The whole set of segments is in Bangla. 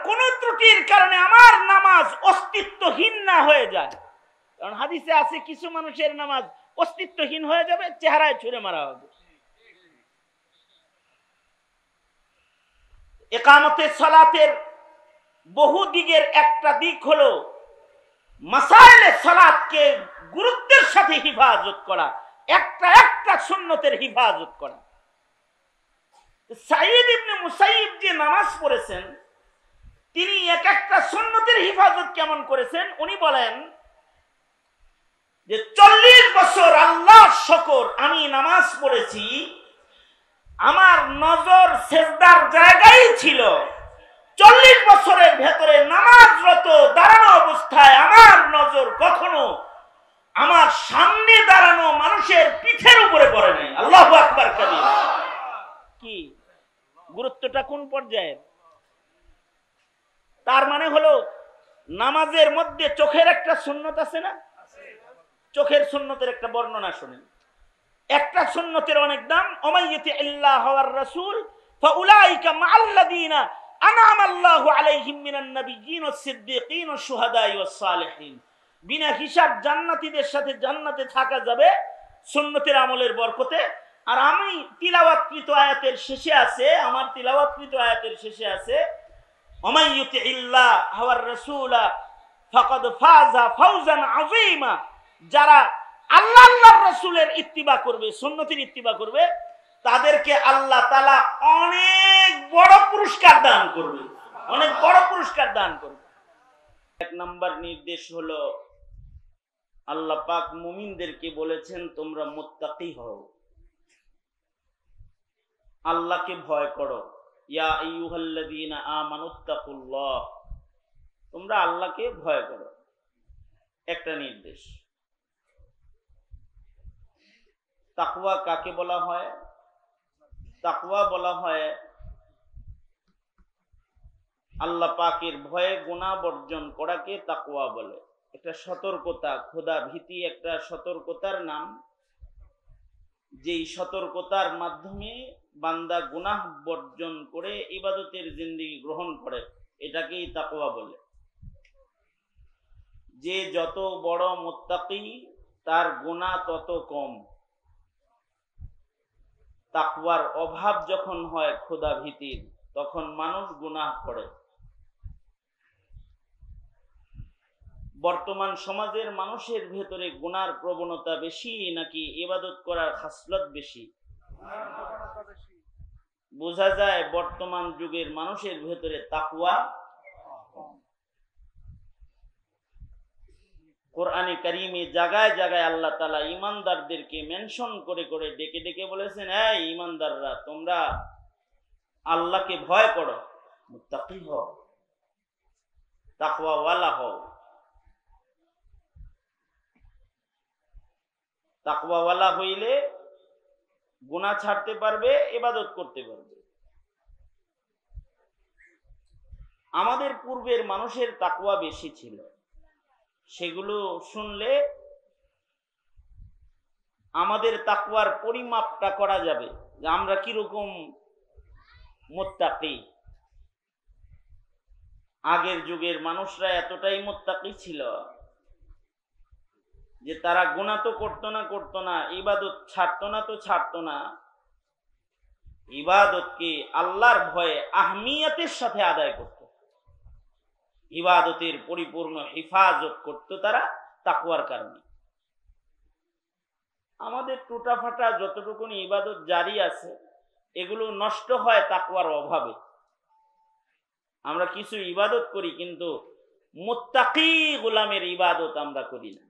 কোনো ত্রুটির কারণে আমার নামাজ অস্তিত্বহীন না হয়ে যায়। কারণ হাদিসে আছে কিছু মানুষের নামাজ অস্তিত্বহীন হয়ে যাবে, চেহারায় ছুঁড়ে মারা হবে। ইকামতে সালাতের বহু দিকের একটা দিক হলো মাসাইলে সালাতকে গুরুত্বের সাথে হিফাজত করা, একটা একটা সুন্নতের হিফাজত করা। সাঈদ ইবনে মুসাইয়িব যে নামাজ পড়েছেন, তিনি এক একটা সুন্নতের হিফাজত কেমন করেছেন উনি বলেন যে 40 বছর আল্লাহর শুকর আমি নামাজ পড়েছি, আমার নজর সেজদার জায়গায় ছিল। 40 বছরের ভেতরে নামাজরত দাঁড়ানো অবস্থায় আমার নজর কখনো আমার সামনে দাঁড়ানো মানুষের পিঠের উপরে পড়ে নাই। আল্লাহু আকবার কাবীর। কি গুরুত্বটা কোন পর্যায়ে? তার মানে হলো নামাজের মধ্যে চোখের একটা সুন্নত আছে না? চোখের সুন্নতের একটা বর্ণনা শুনেন। একটা সুন্নতের অনেক দাম। ওমাইয়ুতি ইল্লাহ ওয়ার রাসূল ফাউলাইকা মাআল্লাযিনা আনআমা আল্লাহু আলাইহিম মিনান নাবিয়্যিন ওয়াস সিদ্দীকিন ওয়াস শুহাদাই ওয়াস সালিহিন। বিনা হিসাব জান্নাতীদের সাথে জান্নাতে থাকা যাবে সুন্নতের আমলের বরকতে। আর আমি তিলাওয়াতকৃত আয়াতের শেষে আছে, আমার তিলাওয়াতকৃত আয়াতের শেষে আছে ওমাইয়ুতি ইল্লাহ ওয়ার রাসূলা ফাকাদ ফাযা ফাওজান আযীমা। যারা আল্লাহ আল্লাহর রাসূলের ইত্তিবা করবে, সুন্নতের ইত্তিবা করবে, তাদেরকে আল্লাহ তাআলা অনেক বড় পুরস্কার দান করবে, অনেক বড় পুরস্কার দান করবে। এক নাম্বার নির্দেশ হলো আল্লাহ পাক মুমিনদেরকে বলেছেন তোমরা মুত্তাকি হও, আল্লাহকে ভয় করো। ইয়া আইয়ুহাল্লাযীনা আমানুত্তাকুল্লাহ, তোমরা আল্লাহকে ভয় করো, একটা নির্দেশ। তাকওয়া কাকে বলা হয়? তাকওয়া বলা হয় আল্লাহ পাকের ভয়ে গুনাহ বর্জন করাকে তাকওয়া বলে। একটা সতর্কতা, খোদা ভীতি একটা সতর্কতার নাম। যেই সতর্কতার মাধ্যমে বান্দা গুনাহ বর্জন করে ইবাদতের জিন্দেগি গ্রহণ করে, এটাকেই তাকওয়া বলে। যে যত বড় মুত্তাকি তার গুনাহ তত কম। তাকওয়ার অভাব যখন হয় খোদা ভীতির, তখন মানুষ গুনাহ করে। বর্তমান সমাজের মানুষের ভেতরে গুনার প্রবণতা বেশি নাকি ইবাদত করার খাসলত বেশি? বোঝা যায় বর্তমান যুগের মানুষের ভেতরে তাকওয়া। কোরআনে কারিমে জায়গায় জায়গায় আল্লাহ তাআলা ঈমানদারদেরকে মেনশন করে করে ডেকে ডেকে বলেছেন, এই ঈমানদাররা তোমরা আল্লাহকে ভয় করো, মুত্তাকি হও, তাকওয়াওয়ালা হও। তাকওয়াওয়ালা হইলে গুনাহ ছাড়তে পারবে, ইবাদত করতে পারবে। আমাদের পূর্বের মানুষের তাকওয়া বেশি ছিল, সেগুলো শুনলে আমাদের তাকওয়ার পরিমাপটা করা যাবে যে আমরা কিরকম মুত্তাকি। আগের যুগের মানুষরা এতটাই মুত্তাকি ছিল যে তারা গুনাহ তো করতো না, ইবাদত ছাড়তো না, ইবাদতকে আল্লাহর ভয়ে আহমিয়তের সাথে আদায় করত, ইবাদতের পরিপূর্ণ হিফাজত করত তারা তাকওয়ার কারণে। আমাদের টুটাফাটা যতটুকু ইবাদত জারি আছে এগুলো নষ্ট হয় তাকওয়ার অভাবে। আমরা কিছু ইবাদত করি কিন্তু মুত্তাকি গোলামের ইবাদত আমরা করি না।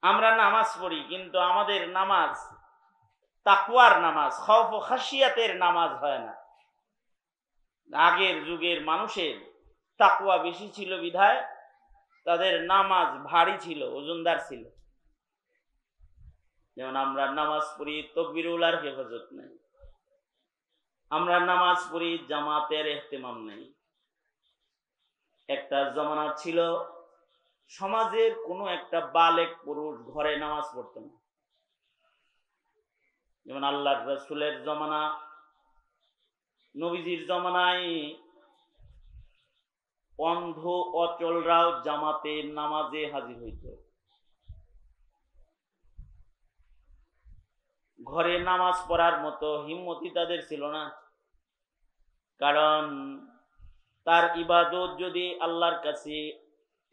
আমরা নামাজ পড়ি কিন্তু আমাদের নামাজ তাকওয়ার নামাজ, খৌফ ও খাশিয়াতের নামাজ হয় না। আগের যুগের মানুষের তাকওয়া বেশি ছিল বিধায় তাদের নামাজ ভারী ছিল, ওজনদার ছিল। যেমন আমরা নামাজ পড়ি তাকবীরুল হেফাজত নেই, আমরা নামাজ পড়ি জামাতের ইহতিমাম নেই। একটা জমানা ছিল সমাজের কোনো একটা বালেক পুরুষ ঘরে নামাজ পড়তো না। যেমন আল্লাহর রাসূলের জমানা নবীজির জমানায় অন্ধ অচলরাও জামাতে নামাজে হাজির হইত। ঘরে নামাজ পড়ার মতো হিম্মতি তাদের ছিল না, কারণ তার ইবাদত যদি আল্লাহর কাছে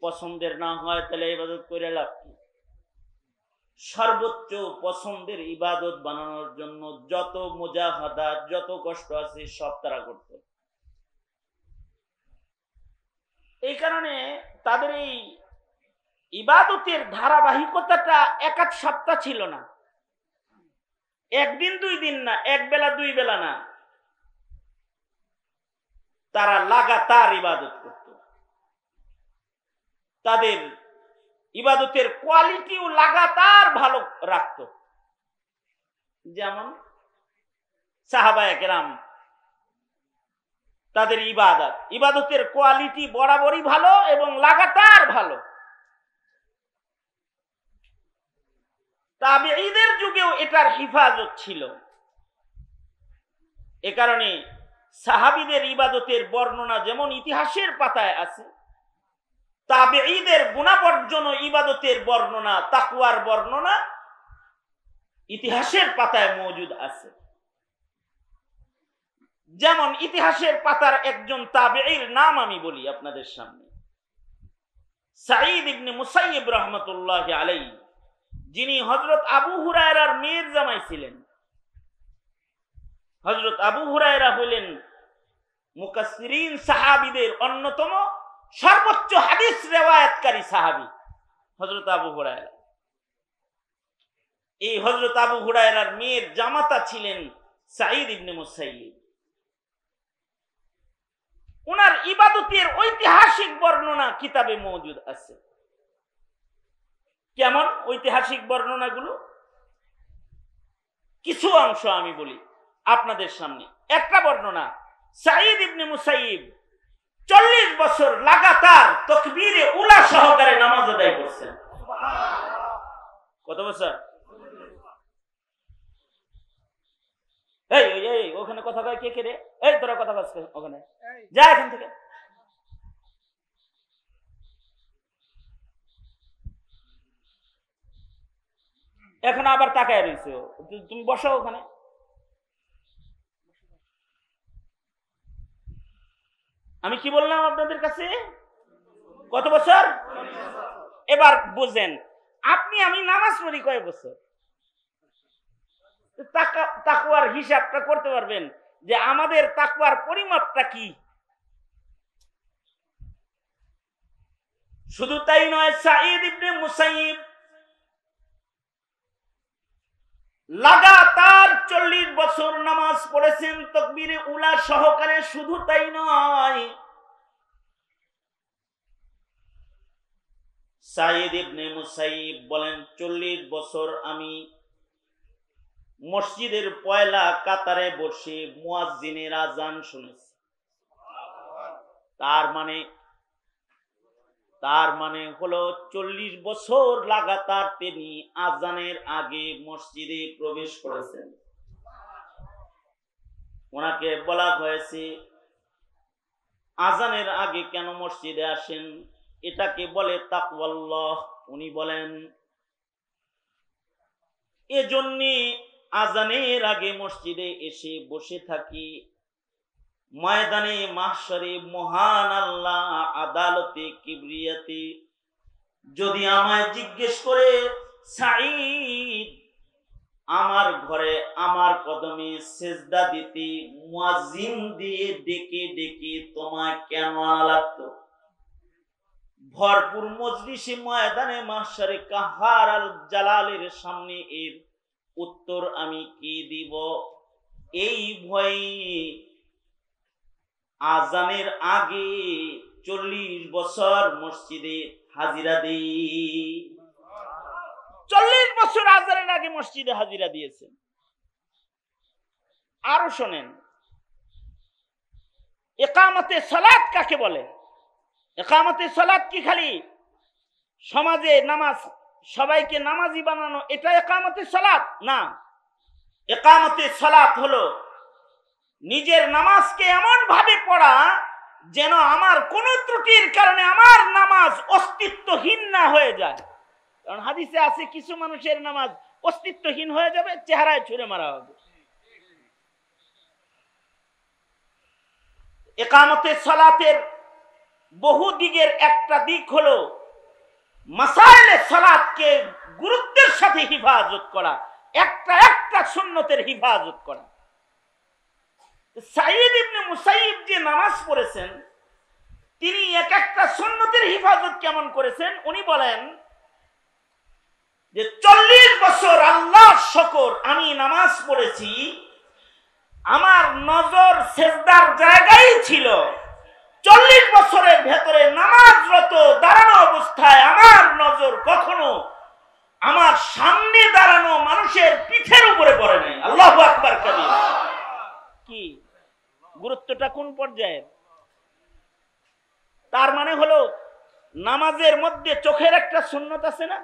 পছন্দের না হয় তাহলে ইবাদত করে লাভ কি? সর্বোচ্চ পছন্দের ইবাদত বানানোর জন্য যত মুজাহাদা, যত কষ্ট আছে সব তারা করত। এই কারণে তাদের এই ইবাদতের ধারাবাহিকতাটা এক আধ সপ্তাহ ছিল না, একদিন দুই দিন না, এক বেলা দুই বেলা না, তারা লাগাতার ইবাদত করত। তাদের ইবাদতের কোয়ালিটিও লাগাতার ভালো রাখত। যেমন সাহাবায়ে কেরাম, তাদের ইবাদতের কোয়ালিটি বরাবরই ভালো এবং লাগাতার ভালো। তাবেঈদের যুগেও এটার হিফাজত ছিল। এ কারণে সাহাবীদের ইবাদতের বর্ণনা যেমন ইতিহাসের পাতায় আছে, তাবেঈদের গুণাবর্জন ও ইবাদতের বর্ণনা, তাকওয়ার বর্ণনা ইতিহাসের পাতায় মজুদ আছে। যেমন ইতিহাসের পাতার একজন তাবেঈর নাম আমি বলি আপনাদের সামনে, সাঈদ ইবনে মুসাইয়িব রাহমাতুল্লাহি আলাইহি, যিনি হযরত আবু হুরায়রার মেয়ের জামাই ছিলেন। হযরত আবু হুরায়রা হলেন মুকাসসিরিন সাহাবীদের অন্যতম সর্বোচ্চ হাদিস রিওয়ায়াতকারী সাহাবী হযরত আবু হুরায়রা। এই হযরত আবু হুরায়রার মেয়ের জামাতা ছিলেন সাঈদ ইবনে মুসাইয়িব। ওনার ইবাদতের ঐতিহাসিক বর্ণনা কিতাবে মওজুদ আছে। কেমন ঐতিহাসিক বর্ণনাগুলো? কিছু অংশ আমি বলি আপনাদের সামনে। একটা বর্ণনা, সাঈদ ইবনে মুসাইয়িব 40 বছর লাগাতার তাকবীরে উলা সহকারে নামাজ আদায় করছেন। কত বছর? এই ওখানে কথা কয় কে রে? এই তোরা কথা বলছ ওখানে, যা এখান থেকে। এখন আবার তাকায় রইছো, তুমি বসো ওখানে। আমি কি বললাম আপনাদের কাছে? কত বছর? এবার বুঝেন, আপনি আমি নামাজ পড়ি কয় বছর? তাকওয়ার হিসাবটা করতে পারবেন যে আমাদের তাকওয়ার পরিমাপটা কি। শুধু তাই নয়, সাঈদ ইবনে মুসাইয়িব লাগাতার 40 বছর নামাজ পড়েছেন তাকবীরে উলা সহকারে। শুধু তাই নয়, সাঈদ ইবনে মুসাইয়িব বলেন 40 বছর আমি মসজিদের পয়লা কাতারে বসে মুয়াজ্জিনের আযান শুনেছি। তার মানে হলো 40 বছর লাগাতার তিনি আযানের আগে মসজিদে প্রবেশ করেছেন। ওনাকে বলা হয়েছে আযানের আগে কেন মসজিদে আসেন, এটাকে বলে তাকওয়াল্লাহ। উনি বলেন এজন্যে আযানের আগে মসজিদে এসে বসে থাকি, ময়দানে মাহশরে মহান আল্লাহ আদালতে কিবরিয়াতে যদি আমায় জিজ্ঞেস করে, সাঈদ আমার ঘরে আমার কদমে সেজদা দিতে মুয়াজ্জিন দিয়ে ডেকে ডেকে তোমায় কেন আনা লাগতো? ভরপুর মজলিসে ময়দানে মাহশরে কাহার আল জালালের সামনে এর উত্তর আমি কি দিব? এই ভয়ে আযানের আগে 40 বছর মসজিদে হাজিরা দেই। 40 বছর আযানের আগে মসজিদে হাজিরা দিয়েছেন। আরো শোনেন, ইকামতে সালাত কাকে বলে? ইকামতে সালাত কি খালি সমাজে নামাজ, সবাইকে নামাজি বানানো, এটা ইকামতে সালাত না। ইকামতে সালাত হলো নিজের নামাজকে এমন ভাবে পড়া যেন আমার কোন ত্রুটির কারণে আমার নামাজ অস্তিত্বহীন না হয়ে যায়। কারণ হাদিসে আছে কিছু মানুষের নামাজ অস্তিত্বহীন হয়ে যাবে, চেহারায় ছুঁড়ে মারা হবে। ইকামতে সালাতের বহু দিকের একটা দিক হলো মাসাইলে সালাতকে গুরুত্বের সাথে হিফাজত করা, একটা একটা সুন্নতের হিফাজত করা। সাইয়্যিদ ইবনে মুসাইয়্যিব যে নামাজ পড়েছেন তিনি এক একটা সুন্নতের হিফাজত কেমন করেছেন উনি বলেন যে 40 বছর আল্লাহর শুকর আমি নামাজ পড়েছি, আমার নজর সিজদার জায়গায় ছিল। 40 বছরের ভেতরে নামাজরত দাঁড়ানো অবস্থায় আমার নজর কখনো আমার সামনে দাঁড়ানো মানুষের পিঠের উপরে পড়ে নাই। আল্লাহু আকবার কাবীর। কি গুরুত্বটা কোন পর্যায়ে? তার মানে হলো নামাজের মধ্যে চোখের একটা সুন্নত আছে না?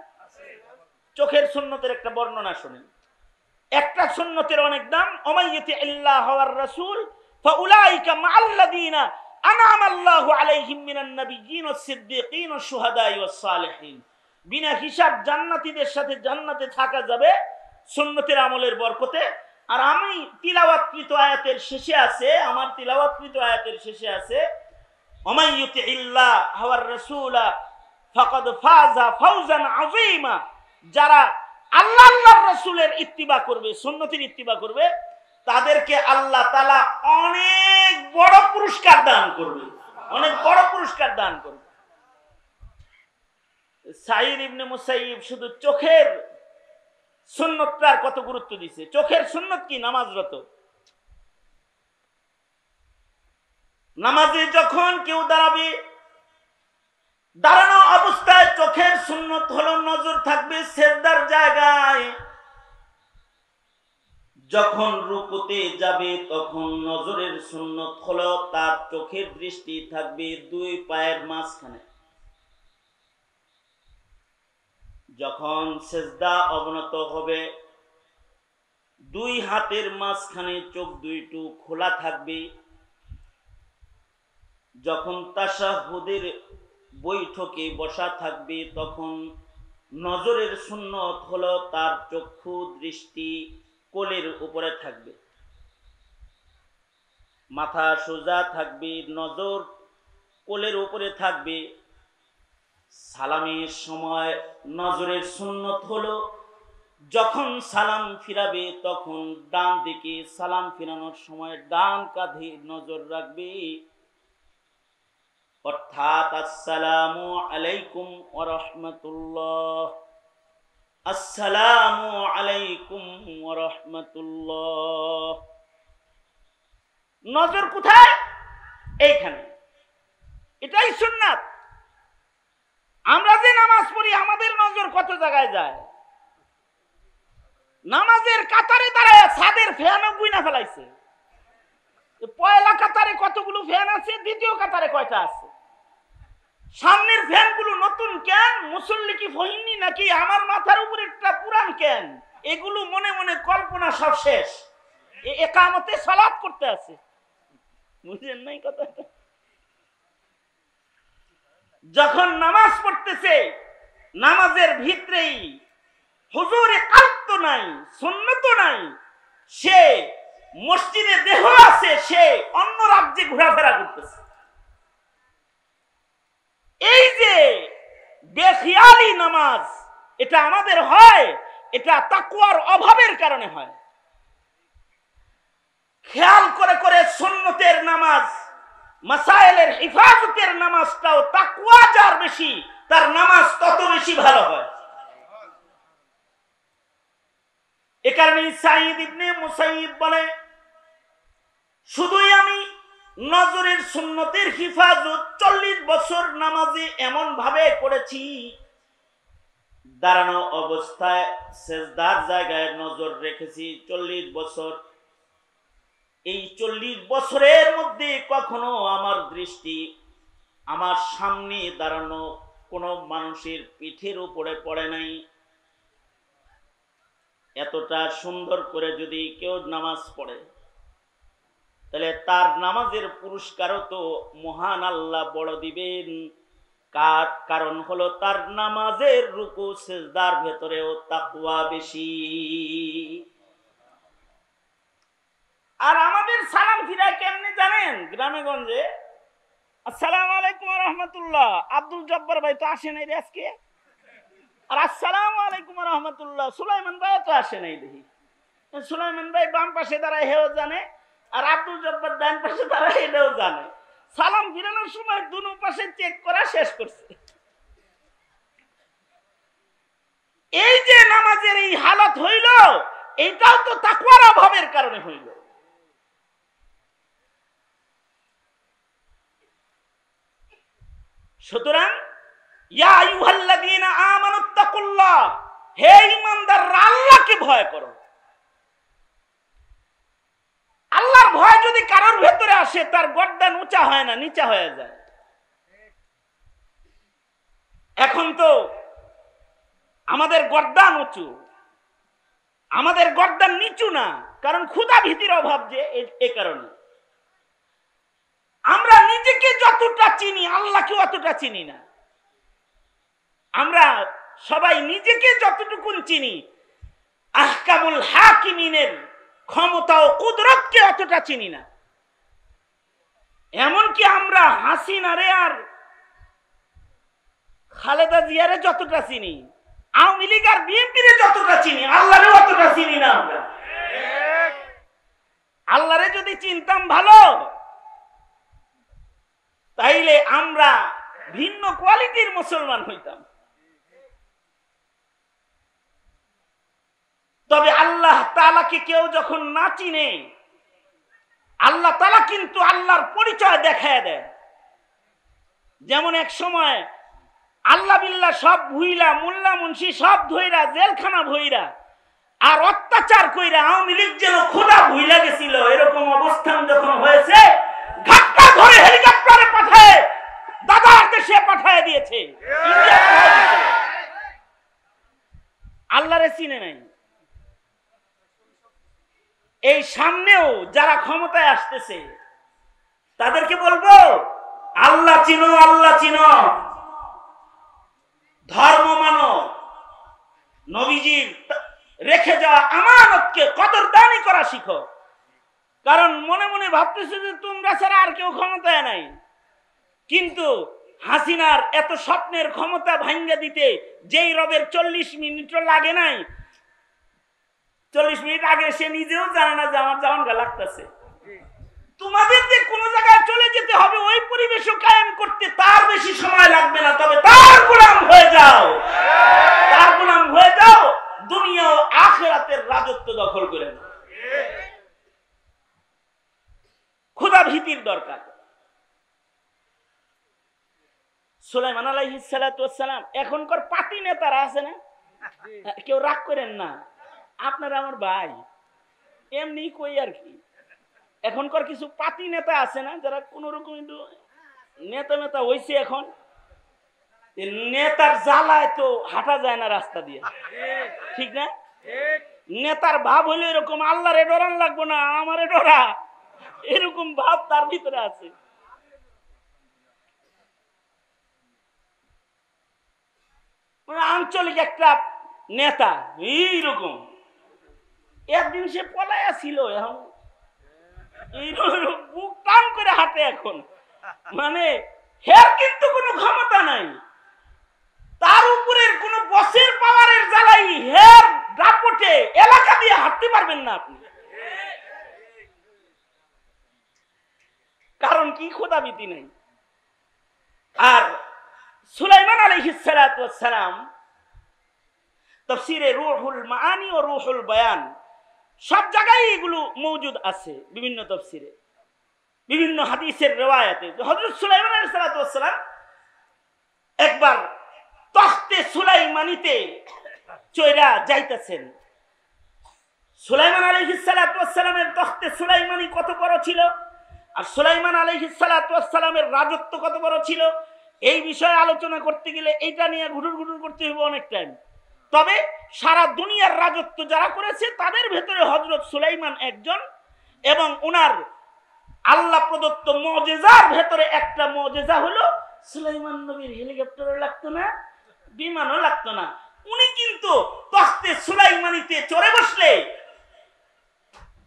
চোখের সুন্নতের একটা বর্ণনা শুনেন। একটা সুন্নতের অনেক দাম। ওমাইয়াতি ইল্লাহ ওয়ার রাসূল ফাউলাইকা মাআল্লাযিনা আনআমা আল্লাহু আলাইহিম মিনান নাবিয়্যিন ওয়াস সিদ্দীকিন ওয়াস শুহাদাই ওয়াস সালিহিন। বিনা হিসাব জান্নাতীদের সাথে জান্নাতে থাকা যাবে সুন্নতের আমলের বরকতে। আর আমি তিলাওয়াতকৃত আয়াতের শেষে আছে, আমার তিলাওয়াতকৃত আয়াতের শেষে আছে ওমাইয়াতি ইল্লাহ ওয়ার রাসূলা ফাকাদ ফাযা ফাওজান আযীমা। যারা আল্লাহ আল্লাহর রাসূলের ইত্তিবা করবে, সুন্নতের ইত্তিবা করবে, তাদেরকে আল্লাহ তাআলা অনেক বড় পুরস্কার দান করবে, অনেক বড় পুরস্কার দান করবে। সাইয়্যিদ ইবনে মুসাইয়্যিব শুধু চোখের সুন্নতটার কত গুরুত্ব দিয়েছে। চোখের সুন্নত কি? নামাজরত নামাজে যখন কেউ দাঁড়াবে, দাঁড়ানো অবস্থায় চোখের সুন্নত হলো নজর থাকবে সিজদার জায়গায়। যখন রুকুতে যাবে তখন নজরের সুন্নত হলো তার চোখের দৃষ্টি থাকবে দুই পায়ের মাঝখানে। যখন সিজদা অবনত হবে দুই হাতের মাঝখানে চোখ দুইটু খোলা থাকবে। যখন তাশাহুদের বৈঠকে বসা থাকবে তখন নজরের সুন্নত হলো তার চক্ষু দৃষ্টি কোলের উপরে থাকবে, মাথা সোজা থাকবে, নজর কোলের উপরে থাকবে। সালামের সময় নজরের সুন্নত হলো যখন সালাম ফিরাবে তখন ডান দিকে, সালাম ফিরানোর সময় ডান কাঁধে নজর রাখবে। অর্থাৎ আসসালামু আলাইকুম ওয়া রাহমাতুল্লাহ, আসসালামু আলাইকুম ওয়া রাহমাতুল্লাহ। নজর কোথায়? এইখানে। এটাই সুন্নাত। আমরা যে নামাজ পড়ি আমাদের নজর কত জায়গায় যায়। নামাজের কাতারে দাঁড়ায় ছাদের ফ্যানও গুইনা ফেলাইছে। পয়লা কাতারে কতগুলো ফ্যান আছে, দ্বিতীয় কাতারে কয়টা আছে? সামনের ফ্যানগুলো নতুন কেন? মুসল্লি কি ফহিনি নাকি আমার মাথার উপরে একটা পুরান কেন? এগুলো মনে মনে কল্পনা সব শেষ। একামতে সালাত করতে আছে, বুঝলেন নাই কথাটা? যখন নামাজ পড়তেছে নামাজের ভিতরেই হুজুরে কাল্প নাই, সুন্নত নাই, সে মসজিদে দেহ আছে, সে অন্য রাজ্যে ঘোরাফেরা করতেছে। এই যে বেখিয়ালি নামাজ, এটা আমাদের হয়, এটা তাকওয়ার অভাবের কারণে হয়। খেয়াল করে করে সুন্নতের নামাজ, মাসাইলের হিফাজতের নামাজটাও তাকওয়া যার বেশি তার নামাজ তত বেশি ভালো হয়। এ কারণে সাইয়্যিদ ইবনে মুসাইয়্যিব বলে শুধুই আমি নজরের সুন্নতের হিফাজত 40 বছর নামাজে এমন ভাবে করেছি, দাঁড়ানো অবস্থায় সিজদার জায়গায় নজর রেখেছি 40 বছর। এই 40 বছরের মধ্যে কখনো আমার দৃষ্টি আমার সামনে দাঁড়ানো কোনো মানুষের পিঠের উপরে পড়ে নাই। এতটা সুন্দর করে যদি কেউ নামাজ পড়ে, তাহলে তার নামাজের পুরস্কারও তো মহান আল্লাহ বড় দিবেন। কারণ হলো তার নামাজের রুকু সিজদার ভেতরেও তাকওয়া বেশি। আর আমাদের সালাম ফিরা কেমনে জানেন? গ্রামে গঞ্জে আসসালামু আলাইকুম ওয়া রাহমাতুল্লাহ, আব্দুল জব্বার ভাই তো আসে নাই আজকে। আর আসসালামু আলাইকুম ওয়া রাহমাতুল্লাহ, সুলাইমান ভাই তো আসে নাই দেখি। সুলাইমান ভাই বাম পাশে দাঁড়ায় হেও জানে, আর আব্দুল জব্বার ডান পাশে দাঁড়ায় এটাও জানে। সালাম ফিরানোর সময় দুনো পাশে চেক করা শেষ করছে। এই যে নামাজের এই হালত হইল, এইটাও তো তাকওয়ার অভাবের কারণে হইল। সুতরাং ইয়া আইয়ুহাল্লাযীনা আমানুত্তাকুল্লাহ, হে ঈমানদাররা আল্লাহকে ভয় করো। আল্লাহর ভয় যদি কারোর ভেতরে আসে, তার গর্দান উঁচা হয় না, নিচা হয়ে যায়। এখন তো আমাদের গর্দান উঁচু, আমাদের গর্দান নিচু না, কারণ ক্ষুধা ভীতির অভাব যে, এ কারণে আমরা নিজেকে যতটা চিনি আল্লাহকে অতটা চিনি না। আমরা সবাই নিজেকে যতটুকু চিনি, আহকামুল হাকিমিনের ক্ষমতা ও কুদরতকে অতটা চিনি না। এমনকি আমরা হাসিনারে আর খালেদা জিয়ারে যতটা চিনি, আওয়ামী লীগ আর বিএনপিরে যতটা চিনি, আল্লাহরে অতটা চিনি না আমরা। আল্লাহরে যদি চিনতাম ভালো, তাইলে আমরা ভিন্ন কোয়ালিটির মুসলমান হইতাম। তবে আল্লাহ তাআলাকে কেউ যখন না চিনে, আল্লাহ তাআলা কিন্তু আল্লাহর পরিচয় দেখায় দেয়। যেমন এক সময় আল্লাহ বিল্লাহ সব ভুইলা, মোল্লা মুন্সি সব ধইরা, জেলখানা ভইরা আর অত্যাচার কইরা আওয়ামী লীগ যেন খোদা ভুইলা গেছিল, এরকম অবস্থান যখন হয়েছে, ঘাটটা ধরে হেলিকপ্টারে পাঠায় দাদার দেশে পাঠায় দিয়েছে, ইন্ডিয়া পাঠায় দিয়েছে। আল্লাহরে চিনে নাই। এই সামনেও যারা ক্ষমতায় আসতেছে তাদেরকে বলবো, আল্লাহ চিনো, আল্লাহ চিনো, ধর্ম মানো, নবীজির রেখে যাওয়া আমানতকে কদরদানি করা শিখো। কারণ মনে মনে ভাবতেছে যে তোমরা ছাড়া আর কেউ ক্ষমতায় নাই, কিন্তু হাসিনার এত স্বপ্নের ক্ষমতা ভাঙ্গা দিতে যেই রবের 40 মিনিটও লাগে নাই, 40 মিনিট আগে সে নিজেও জানে না যে আমার জাওয়ান গা লাগতেছে। তোমাদের যে কোন জায়গায় চলে যেতে হবে, ওই পরিবেশও কায়েম করতে তার বেশি সময় লাগবে না। তবে তার গোলাম হয়ে যাও, তার গোলাম হয়ে যাও, দুনিয়া ও আখিরাতের রাজত্ব দখল করে নাও। খোদা ভীতির দরকার। সুলাইমান আলাইহিস সালাতু ওয়াস সালাম, এখনকার পাতি নেতারা আছে না, কেউ রাগ করেন না, আপনারা আমার ভাই, এমনি কই আর কি। এখনকার কিছু পাতি নেতা আছে না, যারা কোন রকম নেতা নেতা হইছে, এখন নেতার জ্বালায় তো হাঁটা যায় না রাস্তা দিয়ে, ঠিক না? নেতার ভাব হইলে এরকম, আল্লাহরে ডরান লাগবো না, আমারে ডরা, এরকম ভাব তার ভিতরে আছে। আঞ্চলিক একটা নেতা এইরকম, একদিন সে পলায়া ছিল, এখন বুক টান করে হাঁটে এখন। মানে হের কিন্তু কোনো ক্ষমতা নাই, তার উপরের কোন বসের পাওয়ারের জ্বালাই হের দাপটে এলাকা দিয়ে হাঁটতে পারবেন না আপনি। কারণ কি? খোদাভীতি নাই। আর সুলাইমান আলাইহিস সালাতু ওয়াস সালাম তাফসীরে রূহুল মাআনি ও রূহুল বায়ান সব জায়গায় এগুলো মওজুদ আছে, বিভিন্ন তাফসীরে, বিভিন্ন হাদিসের রিওয়ায়াতে। হযরত সুলাইমান আলাইহিস সালাতু ওয়াস সালাম একবার তখতে সুলাইমানিতে চইরা যাইতেছেন। সুলাইমান আলাইহিস সালাতু ওয়াস সালামের তখতে সুলাইমানি কত বড় ছিল, আর সুলাইমান আলাইহিস সালাতু ওয়াস সালামের রাজত্ব কত বড় ছিল, এই বিষয়ে আলোচনা করতে গেলে এইটা নিয়ে ঘুটুর ঘুটুর করতে হবে অনেক টাইম। তবে সারা দুনিয়ার রাজত্ব যারা করেছে তাদের ভেতরে হযরত সুলাইমান একজন, এবং ওনার আল্লাহ প্রদত্ত মুজিজার ভেতরে একটা মুজিজা হলো সুলাইমান নবীর হেলিকপ্টারও লাগতো না, বিমানও লাগতো না। উনি কিন্তু তখতে সুলাইমানিতে চড়ে বসলে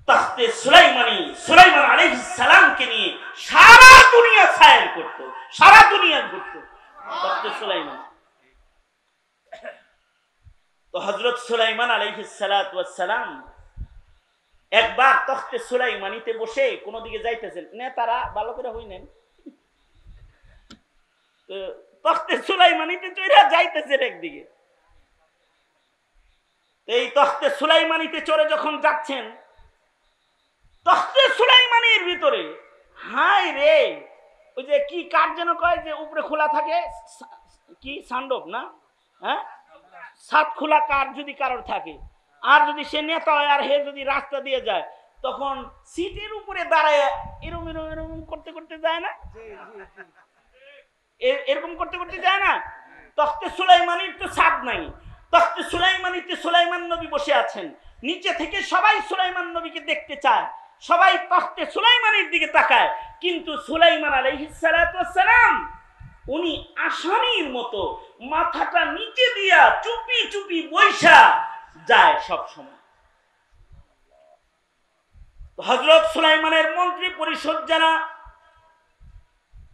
তখতে সুলাইমান আলাইহিস সালামকে নিয়ে সারা দুনিয়া সায়ের করত, সারা দুনিয়া ঘুরতো তখতে সুলাইমান। তো হযরত সুলাইমান আলাইহিস সালাতু ওয়াস সালাম একবার তখতে সুলাইমানিতে বসে কোন দিকে যাইতেছেন, নেতারা ভালো করে হইনেন, তখতে সুলাইমানিতে চড়ে যাইতেছেন একদিকে। এই তখতে সুলাইমানিতে চড়ে যখন যাচ্ছেন, তখতে সুলাইমানির ভিতরে হাই রে, ওই যে কি কাঠ যেন কয় যে উপরে খোলা থাকে, কি সান্ডব না, হ্যাঁ, সাত খোলা কাঠ যদি কারোর থাকে, আর যদি সে নেতা হয় আর হে যদি রাস্তা দিয়ে যায়, তখন সিটের উপরে দাঁড়ায় এরকম এরকম এরকম করতে করতে যায় না, এরকম করতে করতে যায় না। তখতে সুলাইমানির তো ছাদ নাই, তখতে সুলাইমানিতে সুলাইমান নবী বসে আছেন, নিচে থেকে সবাই সুলাইমান নবীকে দেখতে চায়, সবাই তখতে সুলাইমানের দিকে তাকায়, কিন্তু সুলাইমান আলাইহিস সালাতু ওয়াস সালাম উনি আসামির মতো মাথাটা নিচে দিয়া চুপি চুপি বৈশা যায় সব সময়। হযরত সুলাইমানের মন্ত্রী পরিষদ যারা,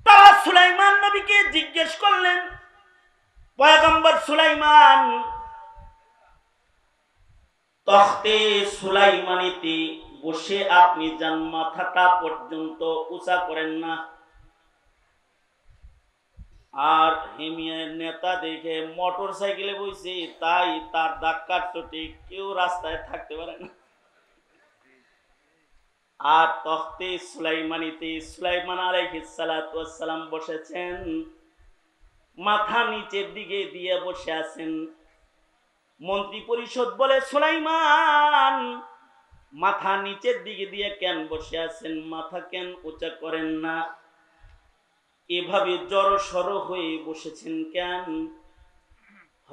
তারা সুলাইমান নবীকে জিজ্ঞেস করলেন, পয়গম্বর সুলাইমান, তখতে সুলাইমানিতে বসে আপনি যান মাথাটা পর্যন্ত উঁচা করেন না, আর হেমিয়ার নেতা দেখে মোটর সাইকেলে বইছে, তাই তার ধাক্কার চোটে কেউ রাস্তায় থাকতে পারে না। আর তখতে সুলাইমানিতে সুলাইমান আলাইহিস সালাতু ওয়াস সালাম বসেছেন, মাথা নিচের দিকে দিয়ে বসে আছেন। মন্ত্রী পরিষদ বলে, সুলাইমান মাথা নিচের দিকে দিয়ে কেন বসে আছেন, মাথা কেন উঁচা করেন না, এভাবে জড়সড় হয়ে বসেছেন কেন?